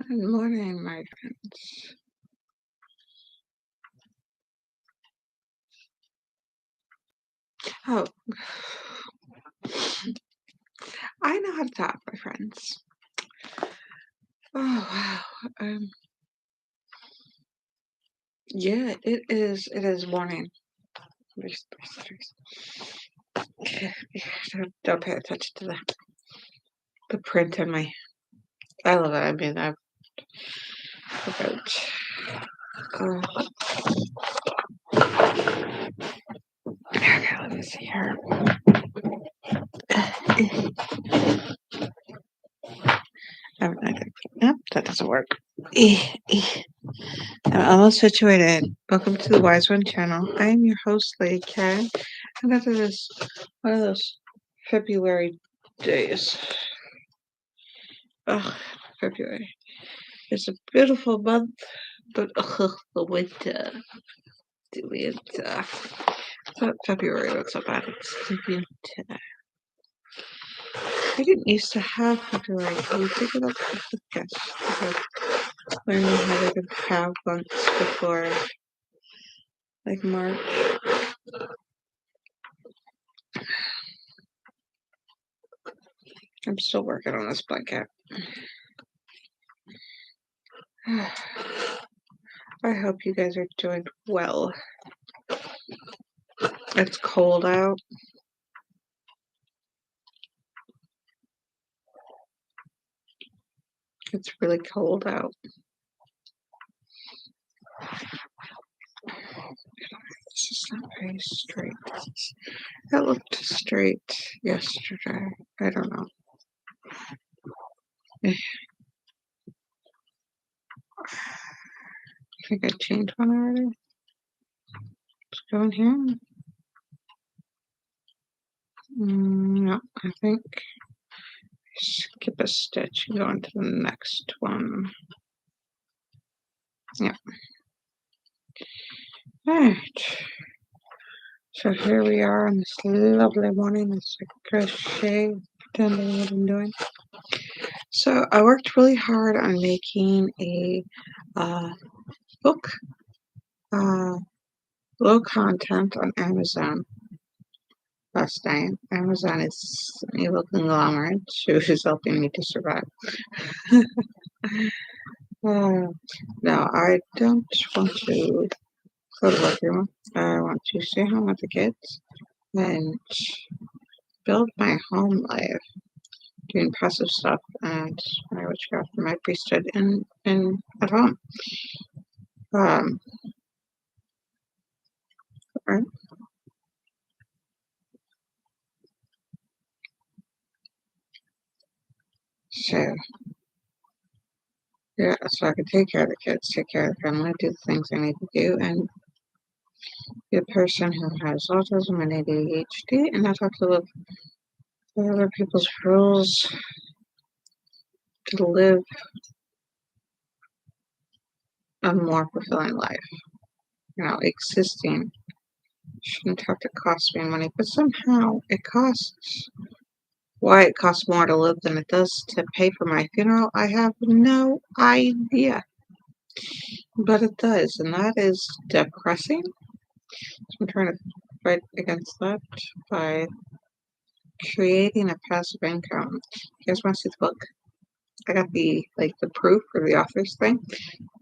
Good morning, my friends. Oh, I know how to talk, my friends. Oh, wow. Um, yeah, it is. It is morning. Don't pay attention to the print in my. I love it. I mean, I've about. Uh, okay, let me see here. Nope, that doesn't work. I'm almost situated. Welcome to the Wise One channel. I am your host, Lady Caren, and this is one of those February days. Oh, February. It's a beautiful month, but the winter. The winter. Not February, that's so bad. It's the winter. I didn't used to have February. Can you take it up with the guest? Learning how to have months before, like March. I'm still working on this blanket. I hope you guys are doing well. It's cold out. It's really cold out. This is not very straight. That looked straight yesterday. I don't know. I think I changed one already. Let's go in here. No, I think skip a stitch and go into the next one. Yeah. Alright. So here we are on this lovely morning. It's a crochet, pretending what I'm doing. So I worked really hard on making a book, low content on Amazon last night. Amazon is an evil conglomerate who's helping me to survive. No, I don't want to go to work anymore. I want to stay home with the kids and build my home life, doing passive stuff and my witchcraft and my priesthood in at home. Right? So yeah, so I can take care of the kids, take care of the family, do the things I need to do, and be a person who has autism and ADHD, and not have to live by other people's rules to live a more fulfilling life. Existing shouldn't have to cost me money, but somehow it costs. Why it costs more to live than it does to pay for my funeral, I have no idea. But it does, and that is depressing. So I'm trying to fight against that by creating a passive income. You guys want to see the book? I got the proof for the author's thing,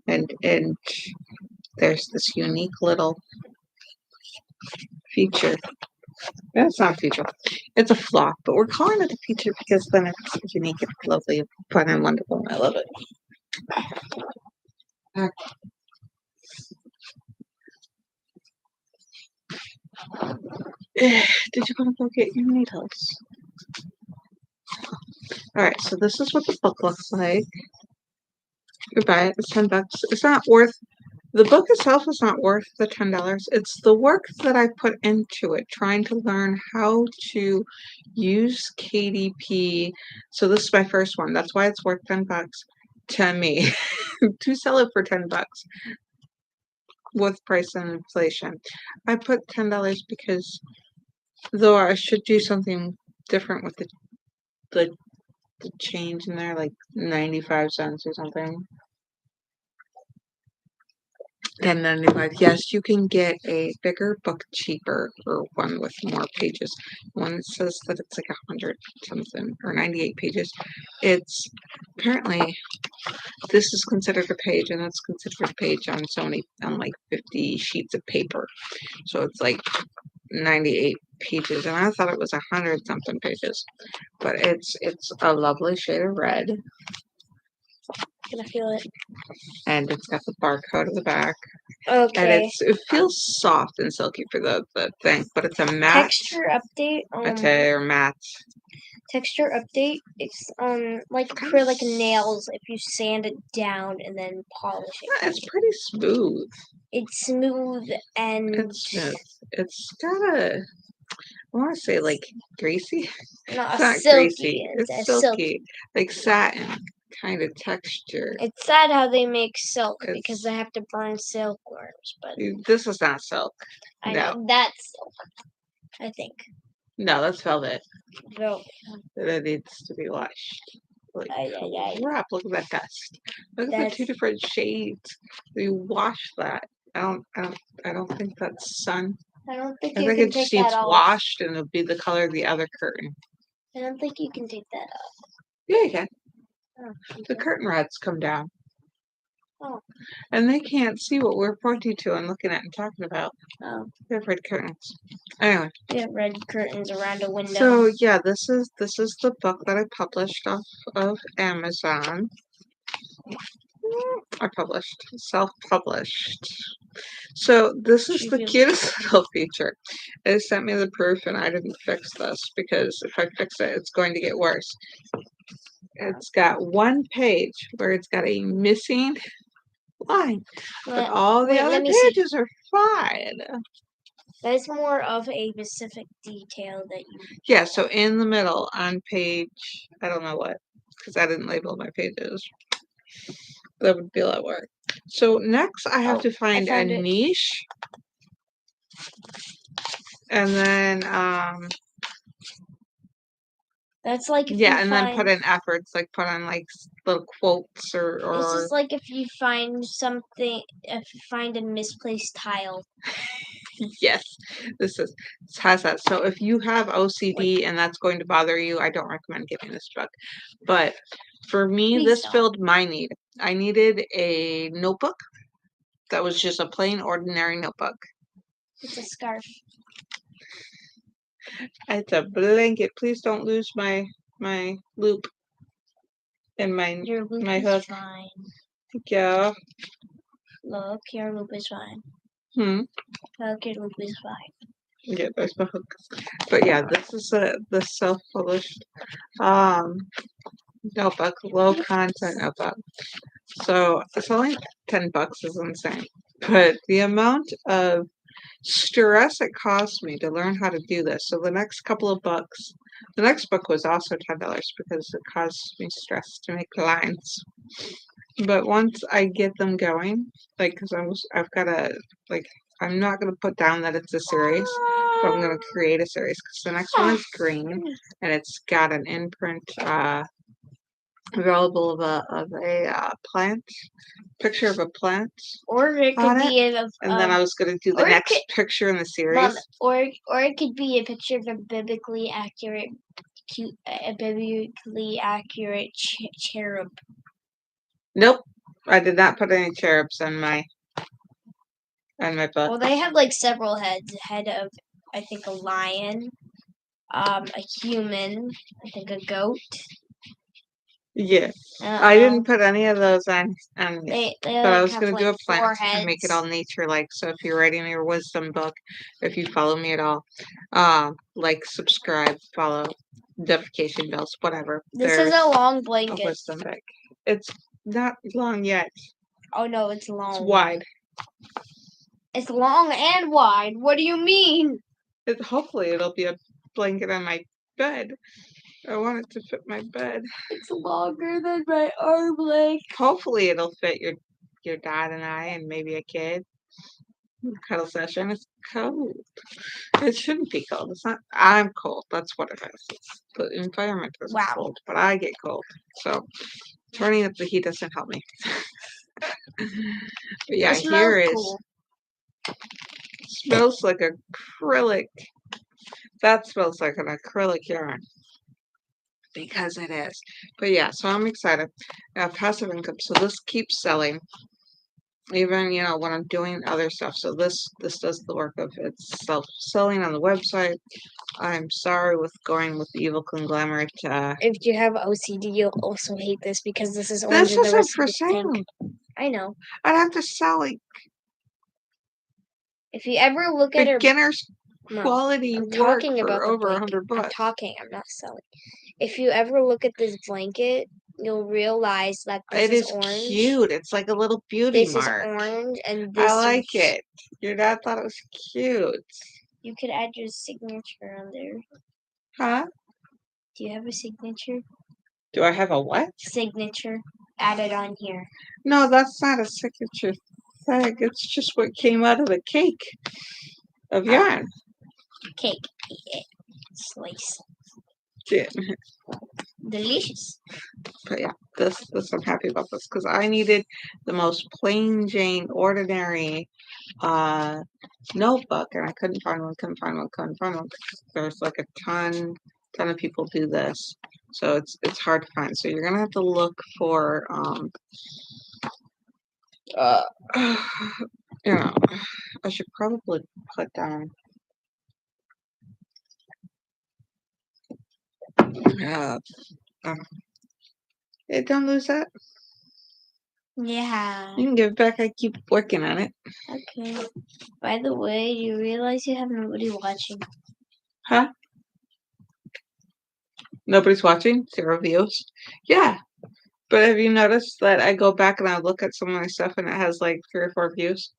and there's this unique little feature. That's not a feature. It's a flaw, but we're calling it a feature because then it's unique and lovely, fun and wonderful, and I love it. Did you want to go get your needles? Alright, so this is what the book looks like. You buy it, it's $10. It's not worth the book itself is not worth the $10. It's the work that I put into it, trying to learn how to use KDP. So this is my first one. That's why it's worth $10 to me. To sell it for $10 with price and inflation. I put $10 because though I should do something different with the the change in there, like 95 cents or something. 10.95. Yes, you can get a bigger book cheaper, or one with more pages. One that says that it's like 100 something or 98 pages. It's apparently this is considered a page, and that's considered a page on like 50 sheets of paper. So it's like 98 pages, and I thought it was 100 something pages. But it's a lovely shade of red. Can I feel it? And it's got the barcode on the back. Okay. And it feels soft and silky for the thing, but it's a matte. Texture update. Or matte. Texture update. It's like acrylic nails if you sand it down and then polish it. It's pretty smooth. It's smooth and it's smooth. It's got a, I want to say like greasy. No, it's not silky. Greasy. It's silky, like satin kind of texture. It's sad how they make silk because they have to burn silkworms, but this is not silk. I know that's silk. I think. No, that's velvet. Velvet. That needs to be washed. Like, crap, look at that dust. Look at the two different shades. We wash that. I don't think that's sun. I don't think I think it just needs washed, and it'll be the color of the other curtain. I don't think you can take that off. Yeah, you can. Oh, the curtain rods come down. Oh. And they can't see what we're pointing to and looking at and talking about. Oh. We have red curtains. Anyway. We have red curtains around a window. So yeah, this is the book that I published off of Amazon. I published, self-published. So this is the cutest little feature. It sent me the proof, and I didn't fix this because if I fix it, it's going to get worse. It's got one page where it's got a missing line, but all the other pages are fine. That's more of a specific detail that you... Yeah, so in the middle on page, I don't know what, because I didn't label my pages. That would be a lot of work. So next I have to find a niche. And then, that's like and then put in efforts, like put on like little quotes or... It's just like if you find something, if you find a misplaced tile. Yes, this has that. So if you have OCD and that's going to bother you, I don't recommend getting this book. But for me, this filled my need. I needed a notebook that was just a plain, ordinary notebook. It's a scarf. It's a blanket. Please don't lose my loop and my hook. Is fine. Yeah. Look, your loop is fine. Look, your loop is fine. Yeah, there's my hook. But yeah, this is the self-published notebook, low content notebook. So it's only $10. Is insane. But the amount of stress it cost me to learn how to do this. So the next couple of books, the next book was also $10 because it caused me stress to make lines. But once I get them going, like, because I've got to, like, I'm not going to put down that it's a series, but I'm going to create a series because the next one is green and it's got an imprint available of a plant, picture of a plant, or it could be and then I was going to do the next picture in the series. Mom, or it could be a picture of a biblically accurate cherub. Nope, I did not put any cherubs on my book. Well, they have like several heads. A head of, I think, a lion, a human, I think a goat. Yeah, I didn't put any of those on they but I was going to do a plant and make it all nature-like. So if you're writing your wisdom book, if you follow me at all, like, subscribe, follow, notification bells, whatever. This is a long blanket. A wisdom book. It's not long yet. Oh no, it's long. It's wide. It's long and wide. What do you mean? Hopefully it'll be a blanket on my bed. I want it to fit my bed. It's longer than my arm length. Hopefully it'll fit your dad and I and maybe a kid. Cuddle session. It's cold. It shouldn't be cold. It's not. I'm cold. That's what it is. It's, the environment is Wow. cold, but I get cold. So turning up the heat doesn't help me. But yeah, It smells here is cool. smells like acrylic. That smells like an acrylic yarn because it is. But yeah, so I'm excited. Passive income. So this keeps selling, even when I'm doing other stuff. So this does the work of itself selling on the website. I'm sorry with going with the evil conglomerate. If you have OCD, you'll also hate this because this is orange This and the isn't rest for of it's pink. sale. I know. I'd have to sell like If you ever look at her, beginner's Mom, quality I'm work talking for about the over blanket. $100. I'm talking. I'm not selling. If you ever look at this blanket, you'll realize that this It is is orange. cute. It's like a little beauty This mark. is orange, and I this like is. it. Your dad thought it was cute. You could add your signature on there. Huh? Do you have a signature? Do I have a what? Signature added on here. No, that's not a signature thing. It's just what came out of the cake of yarn. Cake. Slice. Yeah. Delicious. But yeah, this I'm happy about this because I needed the most plain Jane, ordinary notebook, and I couldn't find one. Couldn't find one. Couldn't find one. There's like a ton of people do this, so it's hard to find. So you're gonna have to look for uh, I should probably put down. Hey, don't lose that. Yeah. You can give it back. I keep working on it. Okay. By the way, you realize you have nobody watching. Huh? Nobody's watching? 0 views? Yeah. But have you noticed that I go back and I look at some of my stuff and it has like 3 or 4 views?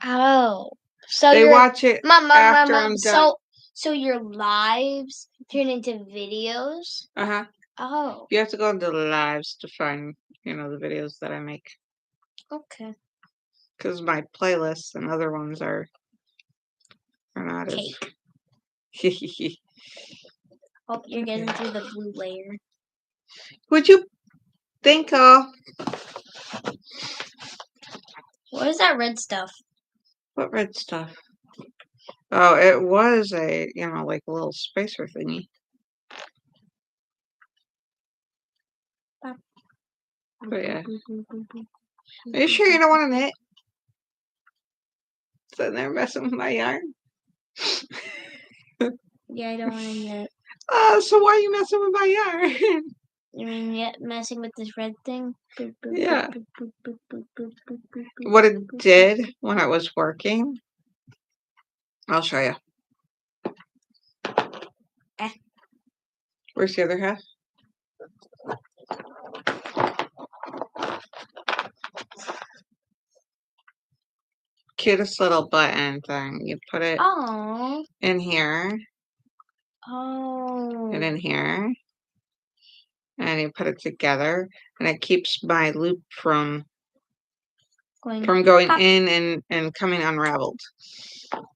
Oh. So They you're watch it after I'm done. So your lives turn into videos? Uh-huh. Oh. You have to go into the lives to find, the videos that I make. Okay. Because my playlists and other ones are not Cake. as... Hope you're getting through the blue layer. Would you think of... What is that red stuff? What red stuff? Oh, it was a, like a little spacer thingy. But yeah. Are you sure you don't want to knit? Sitting there messing with my yarn? Yeah, I don't want to knit. So why are you messing with my yarn? You mean messing with this red thing? Yeah. What it did when it was working, I'll show you. Where's the other half? Cutest little button thing. You put it in here. Oh. And in here. And you put it together. And it keeps my loop from going in and coming unraveled.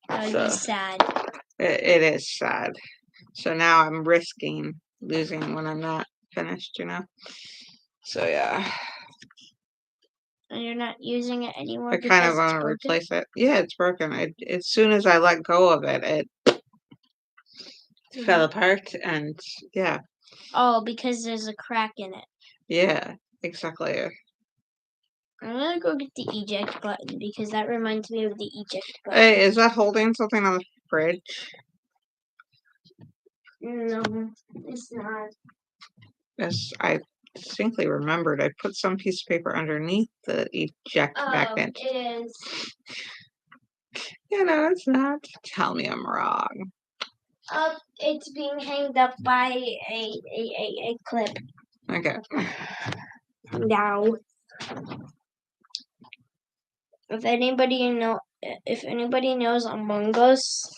That would be sad. It is sad. So now I'm risking losing when I'm not finished, So yeah. And you're not using it anymore I kind of want to replace it. Yeah, it's broken. As soon as I let go of it, it fell apart, and yeah. Oh, because there's a crack in it. Yeah, exactly. I'm gonna go get the eject button because that reminds me of the eject button. Hey, is that holding something on the fridge? No, it's not. Yes, I distinctly remembered I put some piece of paper underneath the eject magnet. It is. It's not. Tell me I'm wrong. It's being hanged up by a clip. Okay. Now, if anybody knows Among Us,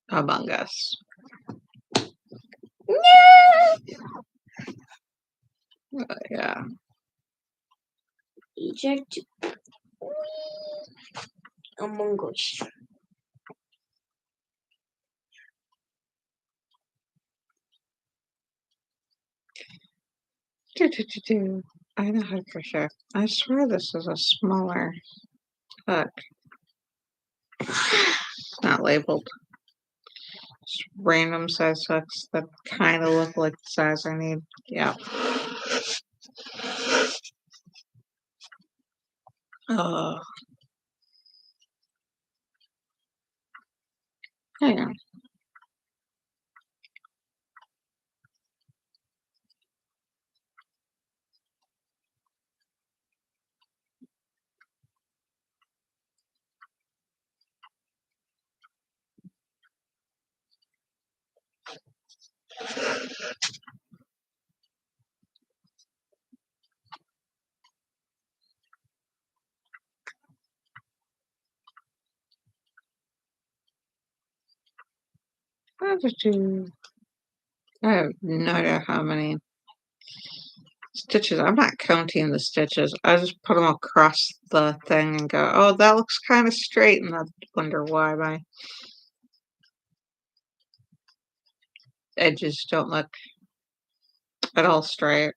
Among Us. Yeah. eject. A mongoose. I know how to crochet. I swear this is a smaller hook. It's not labeled. Just random size hooks that kind of look like the size I need. Yeah. Oh. Hang on. I have no idea how many stitches. I'm not counting the stitches. I just put them across the thing and go, oh, that looks kind of straight, and I wonder why my edges don't look at all straight.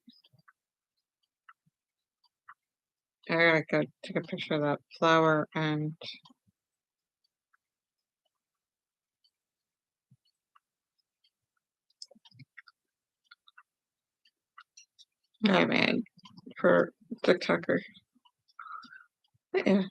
I gotta go take a picture of that flower and I made for TikToker. Yeah.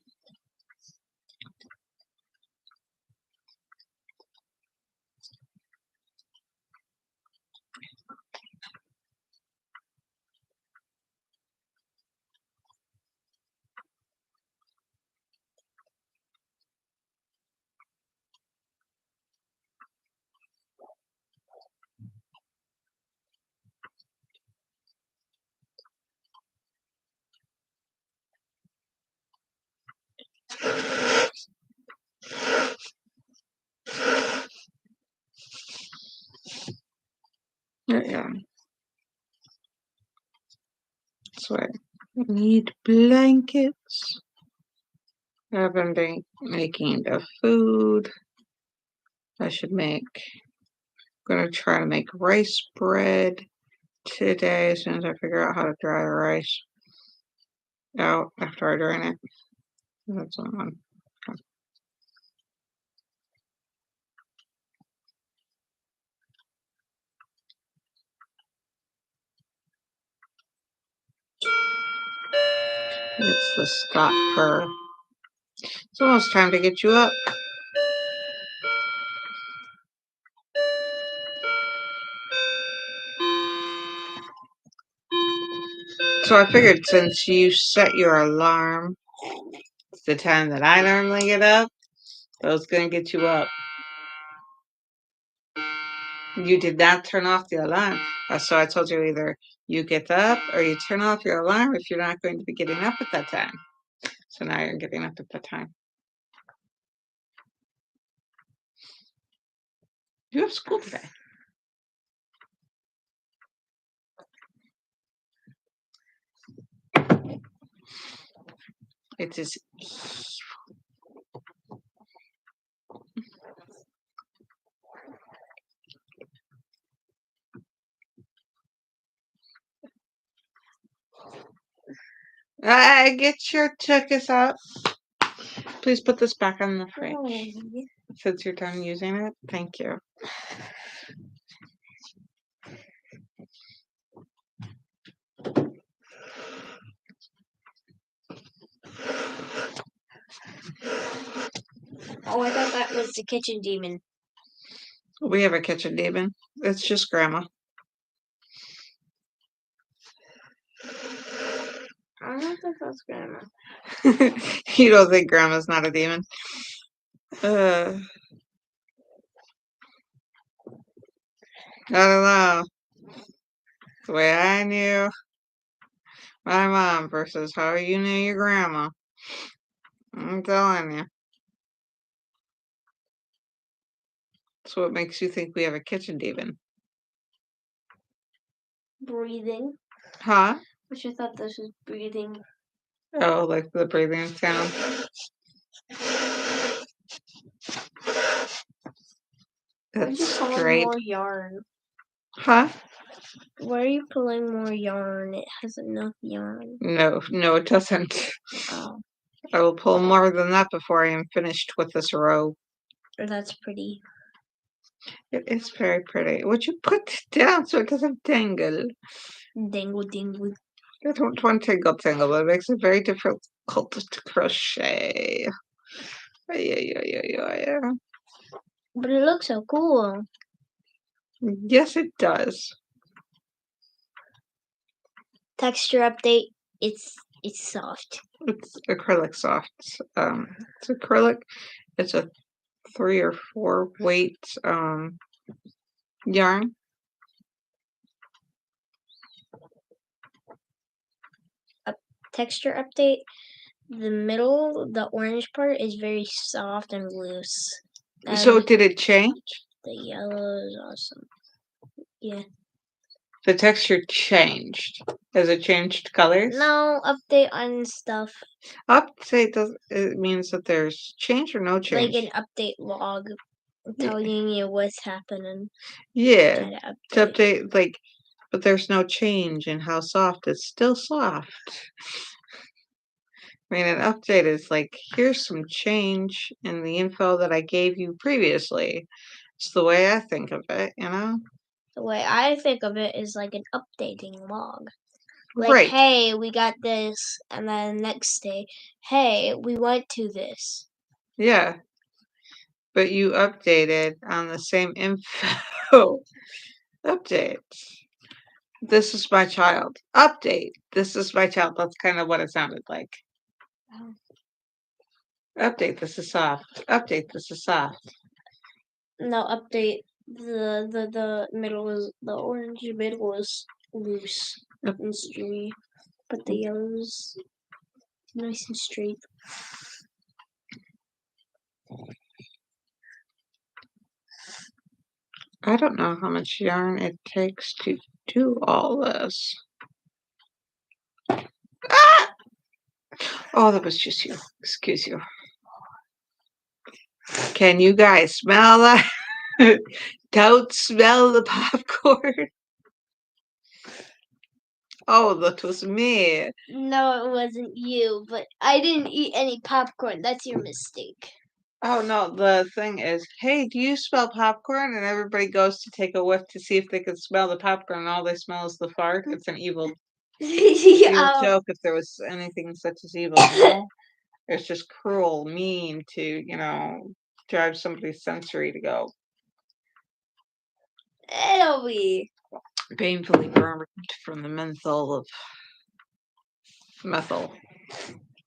Yeah. So I need blankets. I've been making the food. I should make. I'm gonna try to make rice bread today as soon as I figure out how to dry the rice out after I drain it. That's one. Okay. It's the stop purr. It's almost time to get you up. So I figured since you set your alarm, it's the time that I normally get up, I was going to get you up. You did not turn off the alarm. So I told you either you get up or you turn off your alarm if you're not going to be getting up at that time. So now you're getting up at that time. You have school today. It is. Get your tuchus up. Please put this back on the fridge since you're done using it. Thank you. Oh, I thought that was the kitchen demon. We have a kitchen demon. It's just Grandma. I don't think that's Grandma. You don't think Grandma's not a demon? I don't know. The way I knew my mom versus how you knew your grandma. I'm telling you. So what makes you think we have a kitchen demon? Breathing. Huh? Which I thought this was breathing. Oh, like the breathing sound. Why are you That's pulling great. more yarn? Huh? Why are you pulling more yarn? It has enough yarn. No, it doesn't. Oh, I will pull more than that before I am finished with this row. that's pretty. It is very pretty. Would you put it down so it doesn't dangle? Dingle dingle. I don't want tingle tingle, but it makes it very difficult to crochet. Yeah. But it looks so cool. Yes, it does. Texture update. It's soft. It's acrylic soft. It's acrylic. It's a 3 or 4 weight yarn. Texture update. The middle, the orange part, is very soft and loose. So did it change? The yellow is awesome. Yeah. The texture changed. Has it changed colors? No update on stuff. Update does it means that there's change or no change? Like an update log telling you what's happening. Yeah. Kind of To update. update, like, but there's no change in how soft. It's still soft. I mean, an update is like, here's some change in the info that I gave you previously. It's the way I think of it, you know? The way I think of it is like an updating log. Like, Right. hey, we got this, and then next day, hey, we went to this. Yeah. But you updated on the same info. Update. This is my child. Update. This is my child. That's kind of what it sounded like. Oh. Update. This is soft. Update. This is soft. No, update. The middle is, the orange middle is loose and streamy, but the yellow is nice and straight. I don't know how much yarn it takes to do all this. Ah! Oh, that was just you. Excuse you. Can you guys smell that? Don't smell the popcorn. Oh, that was me. No, it wasn't you, but I didn't eat any popcorn. That's your mistake. Oh no, the thing is, hey, do you smell popcorn? And everybody goes to take a whiff to see if they can smell the popcorn, and all they smell is the fart. It's an evil joke if there was anything such as evil, you know? It's just cruel, mean to, drive somebody's sensory to go It'll be. painfully burned from the methyl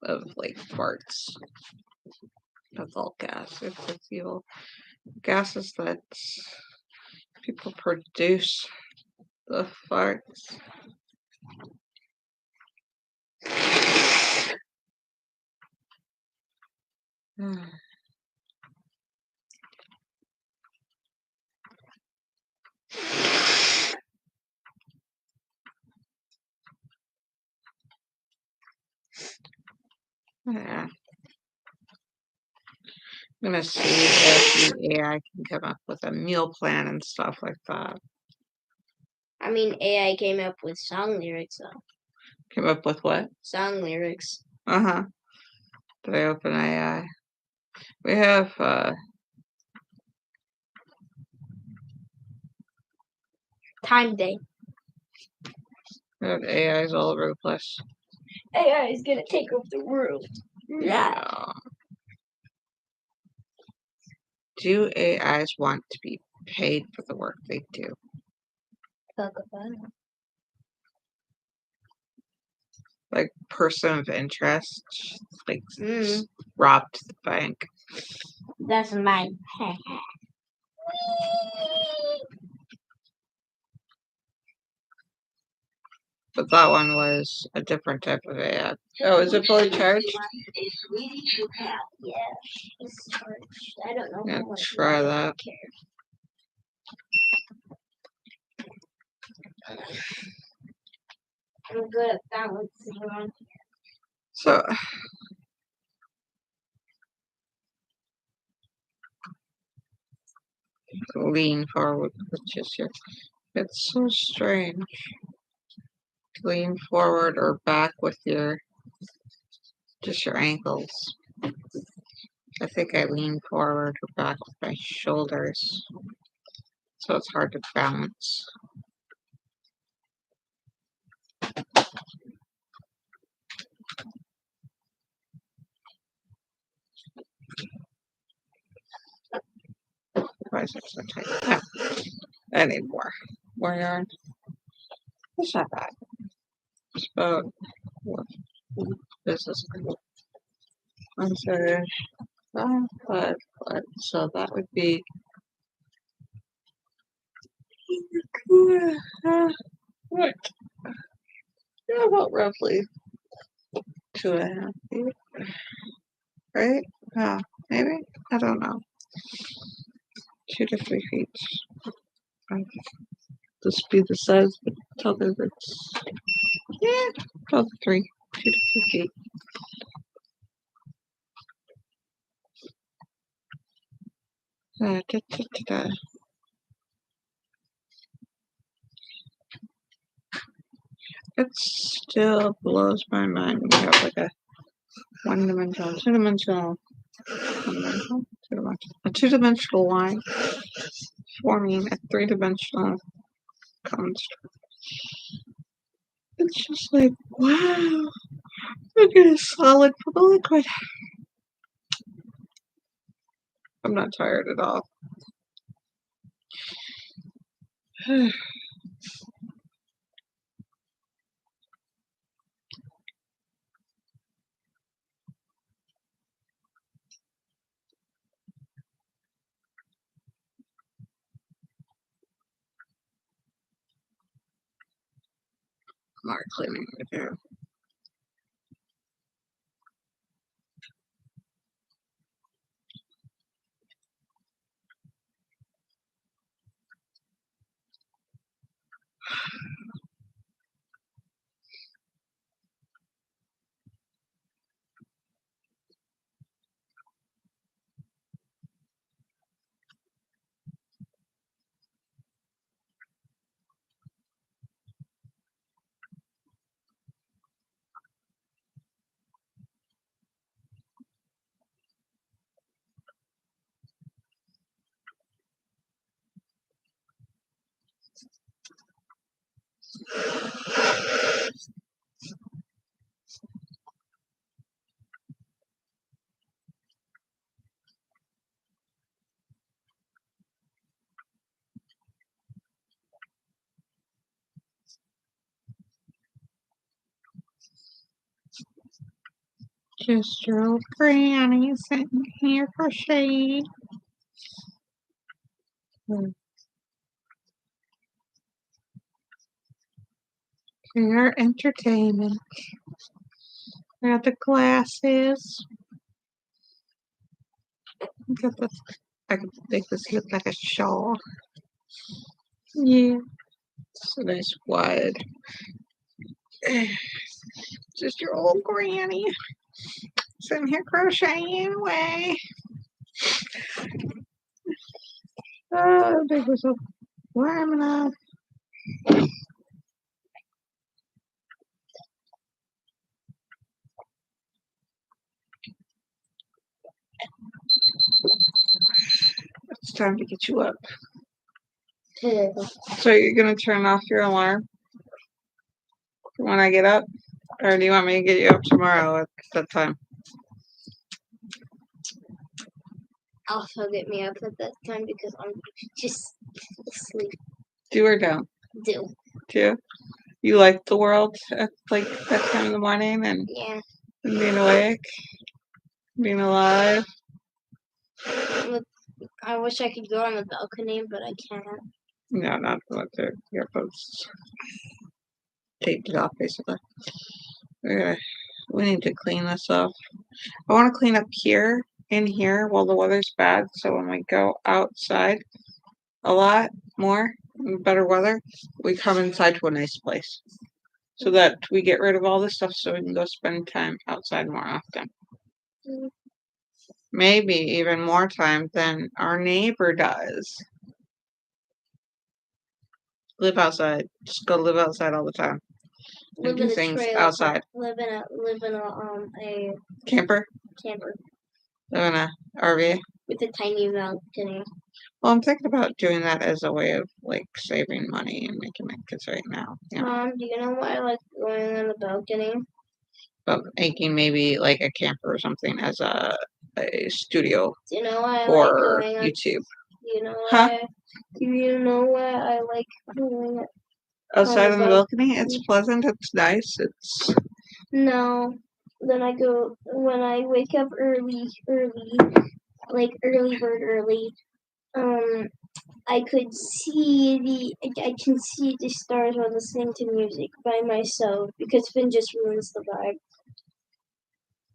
of like farts. Methyl gas. It's evil. Gases that people produce. The farts. Yeah. I'm gonna see if the AI can come up with a meal plan and stuff like that. I mean, AI came up with song lyrics, though. Came up with what? Song lyrics. Uh-huh. Did I open AI? We have Time Day. we have AIs all over the place. AI is gonna take over the world. Yeah. Do AIs want to be paid for the work they do? Talk about it. Like person of interest, like Mm. robbed the bank. That's mine. But that one was a different type of AI. Oh, is it fully charged? Yeah, it's charged. I don't know Yeah, how much. try that. I'm good at balancing on. So lean forward with just your. It's so strange. To lean forward or back with your just your ankles. I think I lean forward or back with my shoulders, so it's hard to balance. Why is it so tight? Oh, I need more yarn. It's not bad. It's about what this is. I'm sorry. Five. So that would be what? Yeah, about roughly 2.5 feet, right? Maybe, I don't know. 2 to 3 feet. This be the size, but tell them it's about 2 to 3 feet. Da, da, da. It still blows my mind when you have like a one-dimensional, two-dimensional, a two-dimensional line forming a three-dimensional construct. It's just like, wow, look at a solid for the liquid. I'm not tired at all. More cleaning to do. Just your old granny sitting here crocheting. For your entertainment. I got the glasses. Got this. I can make this look like a shawl. Yeah. It's a nice wide. Just your old granny sitting here crocheting away. Oh, they were so warm enough. It's time to get you up. So you're gonna turn off your alarm when I get up? Or do you want me to get you up tomorrow at that time? Also get me up at that time because I'm just asleep. Do or don't? Do. Do? You like the world at like that time in the morning and Yeah. being awake? Being alive? I wish I could go on the balcony, but I can't. No, not with the earphones taped it off basically. We need to clean this up. I want to clean up here, in here, while the weather's bad, so when we go outside a lot more, better weather, we come inside to a nice place. So that we get rid of all this stuff so we can go spend time outside more often. Maybe even more time than our neighbor does. Live outside. Just go live outside all the time. And Live do in a things trailer. outside. Live in a Camper. camper Live in a RV. with a tiny balcony. Well, I'm thinking about doing that as a way of like saving money and making my kids right now. Yeah. Mom, do you know why I like going on the balcony? But making maybe like a camper or something as a studio Do you know why I like for going on YouTube. Do you know Huh? why? Do you know why I like going Outside on the balcony? balcony, it's pleasant. It's nice. It's No. Then I go when I wake up early, like early bird early. I can see the stars while listening to music by myself because Finn just ruins the vibe.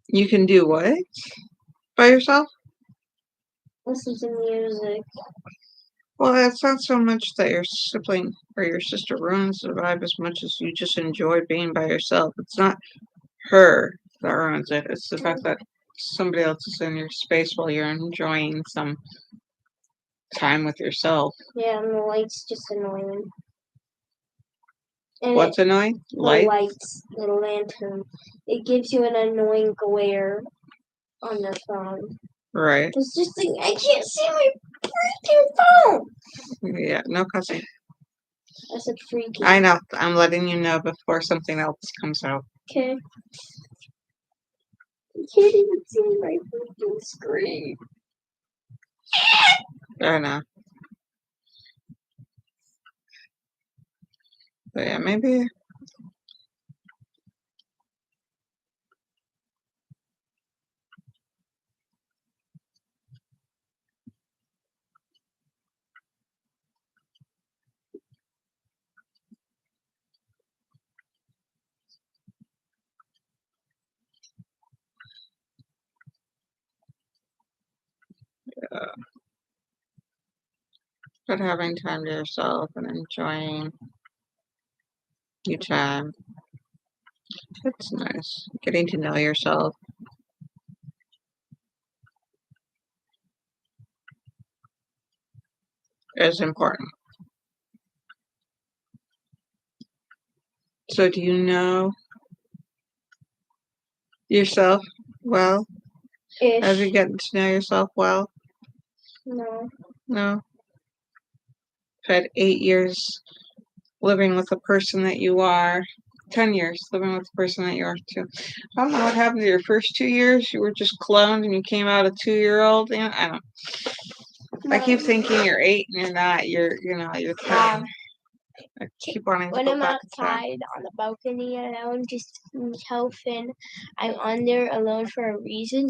you can do what by yourself? Listen to music. Well, it's not so much that your sibling or your sister ruins the vibe as much as you just enjoy being by yourself. It's not her that ruins it. It's the fact that somebody else is in your space while you're enjoying some time with yourself. Yeah, and the light's just annoying. And What's annoying? the Light? lights, the lantern. It gives you an annoying glare on your phone. Right. It's just like, I can't see my freaking phone! Yeah, no cussing. I said freaking. I know. I'm letting you know before something else comes out. Okay. I can't even see my freaking screen. I know. But yeah, maybe. But having time to yourself and enjoying your time. It's nice. Getting to know yourself is important. So, do you know yourself well? Have you Ish. gotten to know yourself well? No. No. I've had 8 years living with the person that you are. 10 years living with the person that you are too. I don't know what happened to your first 2 years. You were just cloned and you came out a 2-year-old. You know, I don't. I keep thinking you're 8 and you're not. You're 10. I keep wanting to When go I'm back in time. outside on the balcony alone, just tell Finn I'm on there alone for a reason.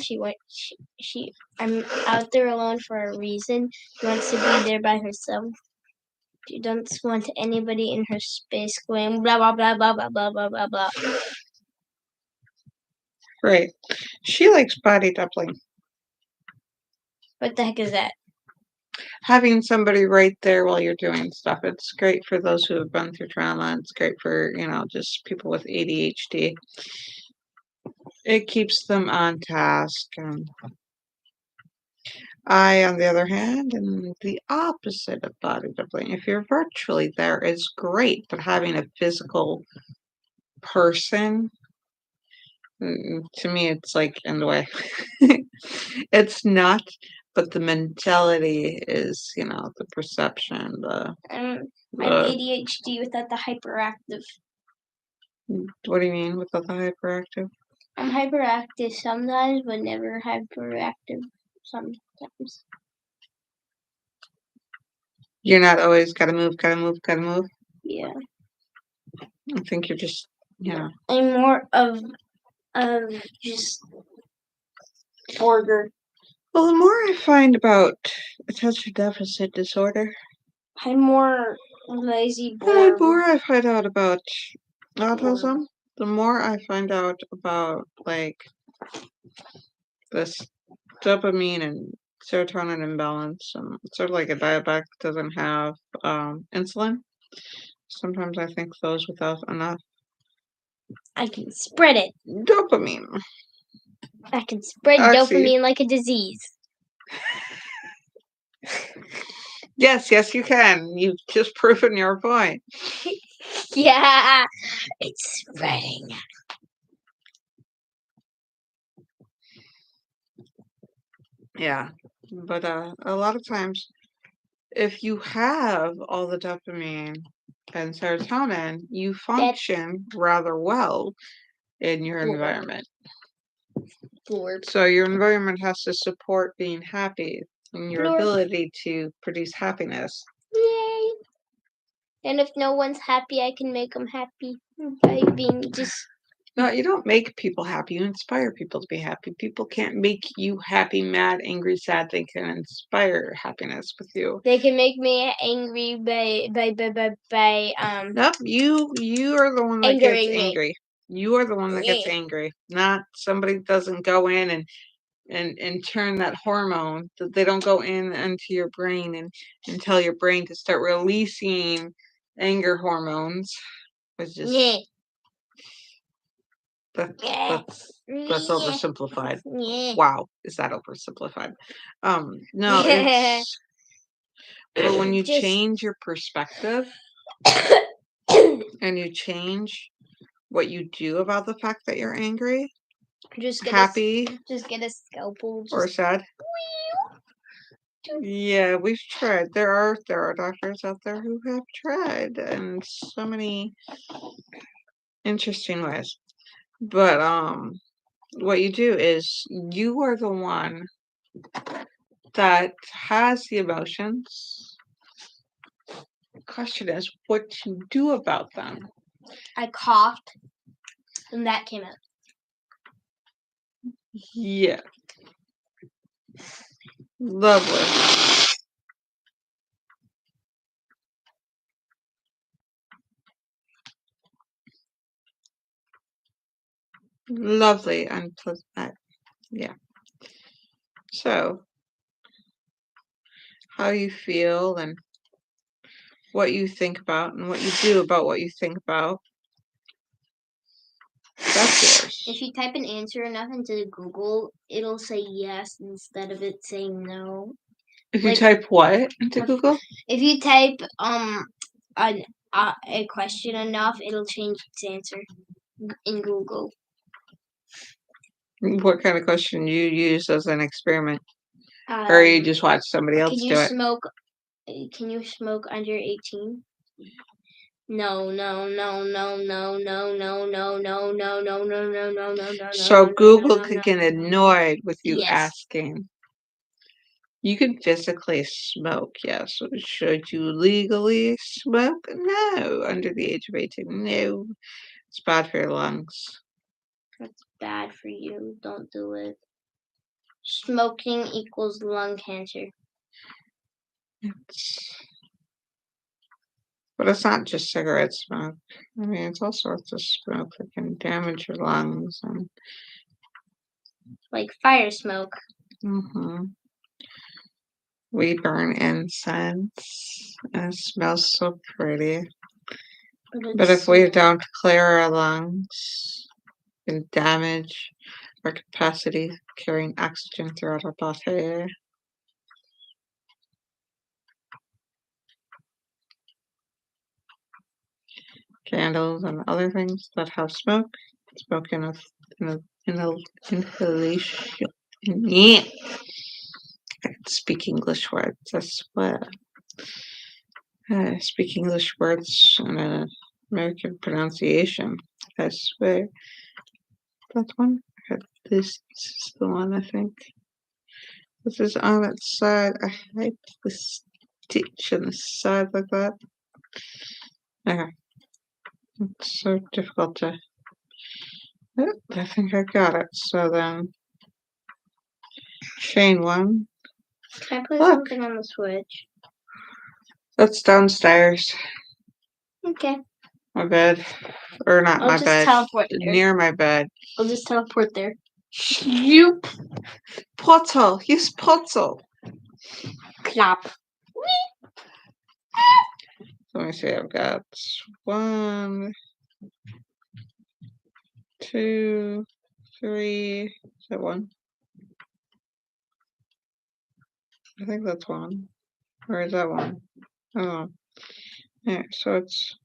I'm out there alone for a reason. She wants to be there by herself. She doesn't want anybody in her space going blah blah blah blah blah blah blah blah blah. Right. She likes body doubling. What the heck is that? Having somebody right there while you're doing stuff. It's great for those who have been through trauma. It's great for, just people with ADHD. It keeps them on task. I, on the other hand, am the opposite of body doubling. If you're virtually there, it's great, but having a physical person, to me, it's like in the way. It's not, but the mentality is, the perception, I'm the ADHD without the hyperactive. what do you mean without the hyperactive? I'm hyperactive sometimes, but never hyperactive sometimes. You're not always gotta move, gotta move, gotta move. Yeah. I think you're just, I'm more of just border. Well, the more I find about attention deficit disorder, I'm more lazy the bored. more I find out about autism, the more I find out about like this dopamine and serotonin imbalance. It's sort of like a diabetic doesn't have insulin. Sometimes I think those without enough I can spread it. dopamine. I can spread I see. dopamine like a disease. Yes, yes, you can. You've just proven your point. Yeah, it's spreading. Yeah, but a lot of times, if you have all the dopamine and serotonin, you function rather well in your Blurb. environment. Blurb. So your environment has to support being happy and your Blurb. ability to produce happiness. Yay! And if no one's happy, I can make them happy by being just. No, you don't make people happy. You inspire people to be happy. People can't make you happy, mad, angry, sad. They can inspire happiness with you. They can make me angry by Nope, you are the one that gets angering me. angry. You are the one that gets Yeah. angry, not somebody that doesn't go in and turn that hormone. That they don't go in into your brain and tell your brain to start releasing anger hormones. It's just Yeah. that's Yeah. oversimplified. Yeah. Wow, is that oversimplified? No, it's but when you Just change your perspective and you change what you do about the fact that you're angry, just get happy, just get a scalpel. or sad. Yeah, we've tried. There are doctors out there who have tried in so many interesting ways. But what you do is you are the one that has the emotions. The question is what you do about them. I coughed, and that came out. Yeah. Lovely. Lovely and pleasant. Yeah. So, how you feel and what you think about and what you do about what you think about. That's yours. If you type an answer enough into Google, it'll say yes instead of it saying no. If you type what into if- Google? If you type a question enough, it'll change its answer in Google. What kind of question you use as an experiment? Or you just watch somebody else do it? Can you smoke under 18? No, no, no, no, no, no, no, no, no, no, no, no, no, no, no, no. So Google could get annoyed with you asking. You can physically smoke, yes. Should you legally smoke? No. Under the age of 18, no. It's bad for your lungs. That's bad for you. Don't do it. Smoking equals lung cancer. But it's not just cigarette smoke. I mean, it's all sorts of smoke that can damage your lungs and like fire smoke. We burn incense and it smells so pretty. But if we don't clear our lungs, it can damage our capacity carrying oxygen throughout our body. Candles and other things that have smoke in a inhalation. Yeah. I can speak English words, I swear. I speak English words in an American pronunciation, I swear. That one? This is the one, I think. This is on its side. I hate the stitch on the side like that. Okay. It's so difficult to... I think I got it. So then... chain one. Can I put something on the switch? That's downstairs. Okay. My bed. Or not my bed. Teleport there. Near my bed. I'll just teleport there. You portal. Use portal. Clap. Let me see. I've got 1, 2, 3. Is that 1? I think that's 1. Or is that one? Oh. Yeah, so it's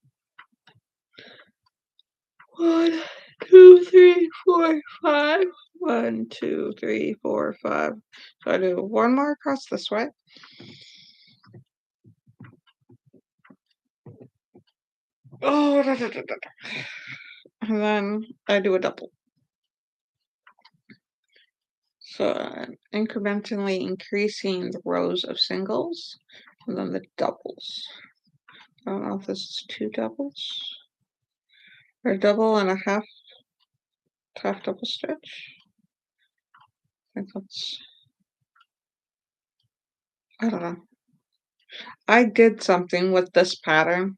1, 2, 3, 4, 5. 1, 2, 3, 4, 5. So I do one more across this way. Oh, da, da, da, da. And then I do a double. So I'm incrementally increasing the rows of singles and then the doubles. I don't know if this is 2 doubles or a double and a half double stitch. I think that's, I don't know. I did something with this pattern.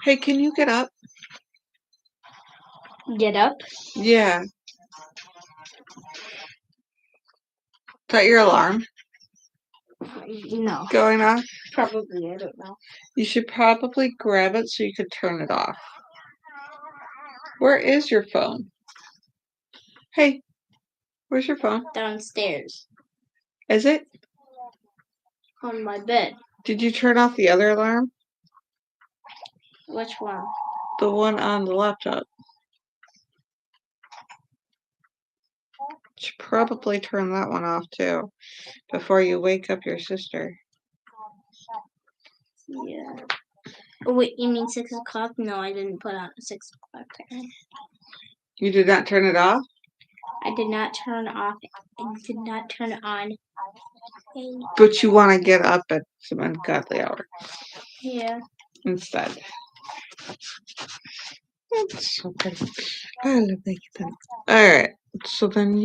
Hey, can you get up? Get up? Yeah. Is that your alarm No. going off? Probably, I don't know. You should probably grab it so you could turn it off. Where is your phone? Hey, where's your phone? Downstairs. Is it? On my bed. Did you turn off the other alarm? Which one? The one on the laptop. Should probably turn that one off too before you wake up your sister. Yeah. Oh, wait, you mean 6 o'clock? No, I didn't put on a 6 o'clock time. You did not turn it off? I did not turn off. I did not turn it on. But you want to get up at some ungodly hour. Yeah. Instead. That's so pretty. I love that. Alright, so then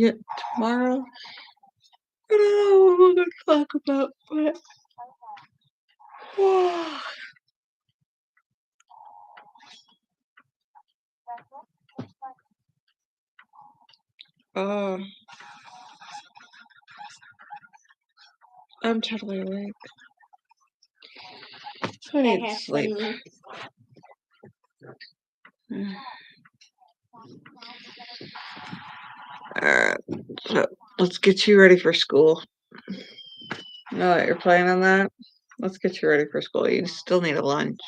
tomorrow, I don't know what we're going to talk about, but. I'm totally awake. I need to sleep. Alright, so let's get you ready for school. Now that you're playing on that, let's get you ready for school. You still need a lunch.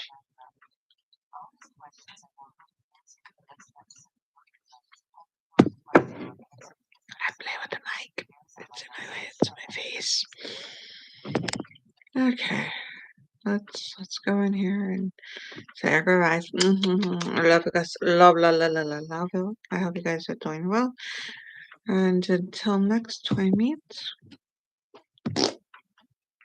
I play with the mic. It's in my face. Okay. Let's go in here and say our goodbyes. I love you guys. Love you. I hope you guys are doing well. And until next time, meet.